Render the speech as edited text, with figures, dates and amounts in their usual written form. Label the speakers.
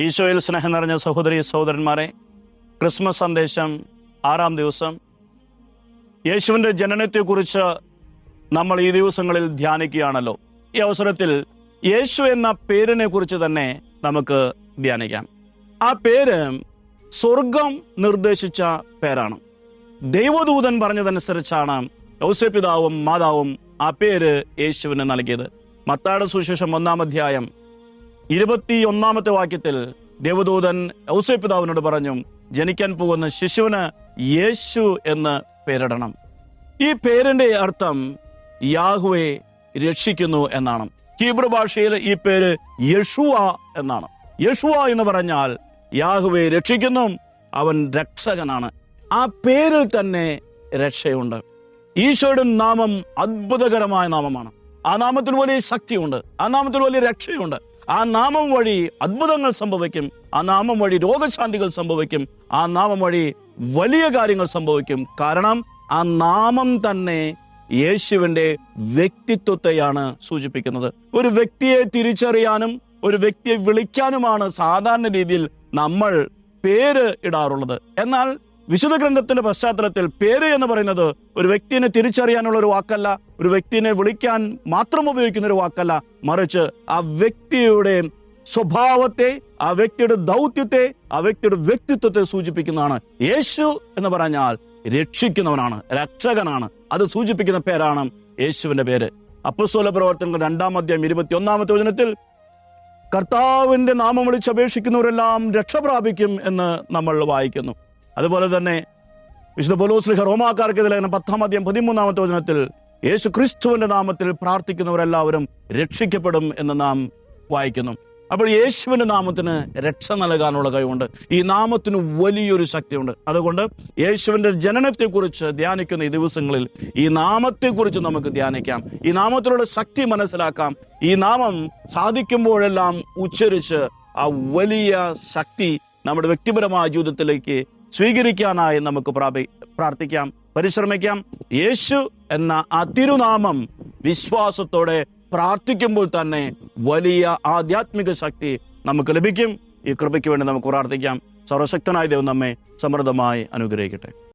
Speaker 1: ഈശോയിൽ സ്നേഹം നിറഞ്ഞ സഹോദരി സഹോദരന്മാരെ, ക്രിസ്മസ് സന്ദേശം 6-ാം ദിവസം യേശുവിൻ്റെ ജനനത്തെക്കുറിച്ച് നമ്മൾ ഈ ദിവസങ്ങളിൽ ധ്യാനിക്കുകയാണല്ലോ. ഈ അവസരത്തിൽ യേശു എന്ന പേരിനെ കുറിച്ച് തന്നെ നമുക്ക് ധ്യാനിക്കാം. ആ പേര് സ്വർഗം നിർദ്ദേശിച്ച പേരാണ്. ദൈവദൂതൻ പറഞ്ഞതനുസരിച്ചാണ് യോസേപ്പ് പിതാവും മാതാവും ആ പേര് യേശുവിന് നൽകിയത്. മത്തായിയുടെ സുവിശേഷം 1-ാം അധ്യായം 21-ാമത്തെ വാക്യത്തിൽ ദേവദൂതൻ യോസേപ്പ് പിതാവിനോട് പറഞ്ഞു, ജനിക്കാൻ പോകുന്ന ശിശുവിന് യേശു എന്ന് പേരിടണം. ഈ പേരിന്റെ അർത്ഥം യാഹ്വേ രക്ഷിക്കുന്നു എന്നാണ്. ഹീബ്രു ഭാഷയിൽ ഈ പേര് യശുവ എന്നാണ്. യശുവ എന്ന് പറഞ്ഞാൽ യാഹ്വേ രക്ഷിക്കുന്നു, അവൻ രക്ഷകനാണ്. ആ പേരിൽ തന്നെ രക്ഷയുണ്ട്. ഈശോയുടെ നാമം അത്ഭുതകരമായ നാമമാണ്. ആ നാമത്തിൽ വലിയ ശക്തിയുണ്ട്, ആ നാമത്തിൽ വലിയ രക്ഷയുണ്ട്. ആ നാമം വഴി അത്ഭുതങ്ങൾ സംഭവിക്കും, ആ നാമം വഴി രോഗശാന്തികൾ സംഭവിക്കും, ആ നാമം വഴി വലിയ കാര്യങ്ങൾ സംഭവിക്കും. കാരണം ആ നാമം തന്നെ യേശുവിൻ്റെ വ്യക്തിത്വത്തെയാണ് സൂചിപ്പിക്കുന്നത്. ഒരു വ്യക്തിയെ തിരിച്ചറിയാനും ഒരു വ്യക്തിയെ വിളിക്കാനുമാണ് സാധാരണ രീതിയിൽ നമ്മൾ പേര് ഇടാറുള്ളത്. എന്നാൽ വിശുദ്ധ ഗ്രന്ഥത്തിന്റെ പശ്ചാത്തലത്തിൽ പേര് എന്ന് പറയുന്നത് ഒരു വ്യക്തിയെ തിരിച്ചറിയാനുള്ള ഒരു വാക്കല്ല, ഒരു വ്യക്തിയെ വിളിക്കാൻ മാത്രം ഉപയോഗിക്കുന്ന ഒരു വാക്കല്ല, മറിച്ച് ആ വ്യക്തിയുടെ സ്വഭാവത്തെ, ആ വ്യക്തിയുടെ ദൗത്യത്തെ, ആ വ്യക്തിയുടെ വ്യക്തിത്വത്തെ സൂചിപ്പിക്കുന്നതാണ്. യേശു എന്ന് പറഞ്ഞാൽ രക്ഷിക്കുന്നവനാണ്, രക്ഷകനാണ്. അത് സൂചിപ്പിക്കുന്ന പേരാണ് യേശുവിന്റെ പേര്. അപ്പോസ്തല പ്രവർത്തനങ്ങൾ 2-ാം അധ്യായം 21-ാമത്തെ വചനത്തിൽ കർത്താവിന്റെ നാമം വിളിച്ചപേക്ഷിക്കുന്നവരെല്ലാം രക്ഷ പ്രാപിക്കും എന്ന് നമ്മൾ വായിക്കുന്നു. അതുപോലെ തന്നെ വിശുദ്ധ പൗലോസ് റോമാക്കാർക്ക് ലേഖനം 10-ാം അധ്യായം 13-ാമത്തെ വചനത്തിൽ യേശു ക്രിസ്തുവിന്റെ നാമത്തിൽ പ്രാർത്ഥിക്കുന്നവരെല്ലാവരും രക്ഷിക്കപ്പെടും എന്ന് നാം വായിക്കുന്നു. അപ്പോൾ യേശുവിന്റെ നാമത്തിന് രക്ഷ നൽകാനുള്ള കഴിവുണ്ട്. ഈ നാമത്തിന് വലിയൊരു ശക്തിയുണ്ട്. അതുകൊണ്ട് യേശുവിന്റെ ജനനത്തെക്കുറിച്ച് ധ്യാനിക്കുന്ന ഈ ദിവസങ്ങളിൽ ഈ നാമത്തെക്കുറിച്ച് നമുക്ക് ധ്യാനിക്കാം. ഈ നാമത്തിലുള്ള ശക്തി മനസ്സിലാക്കാം. ഈ നാമം സാധിക്കുമ്പോഴെല്ലാം ഉച്ചരിച്ച് ആ വലിയ ശക്തി നമ്മുടെ വ്യക്തിപരമായ ജീവിതത്തിലേക്ക് സ്വീകരിക്കാനായി നമുക്ക് പ്രാർത്ഥിക്കാം, പരിശ്രമിക്കാം. യേശു എന്ന ആ തിരുനാമം വിശ്വാസത്തോടെ പ്രാർത്ഥിക്കുമ്പോൾ തന്നെ വലിയ ആധ്യാത്മിക ശക്തി നമുക്ക് ലഭിക്കും. ഈ കൃപയ്ക്ക് വേണ്ടി നമുക്ക് പ്രാർത്ഥിക്കാം. സർവശക്തനായ ദൈവം നമ്മെ സമൃദ്ധമായി അനുഗ്രഹിക്കട്ടെ.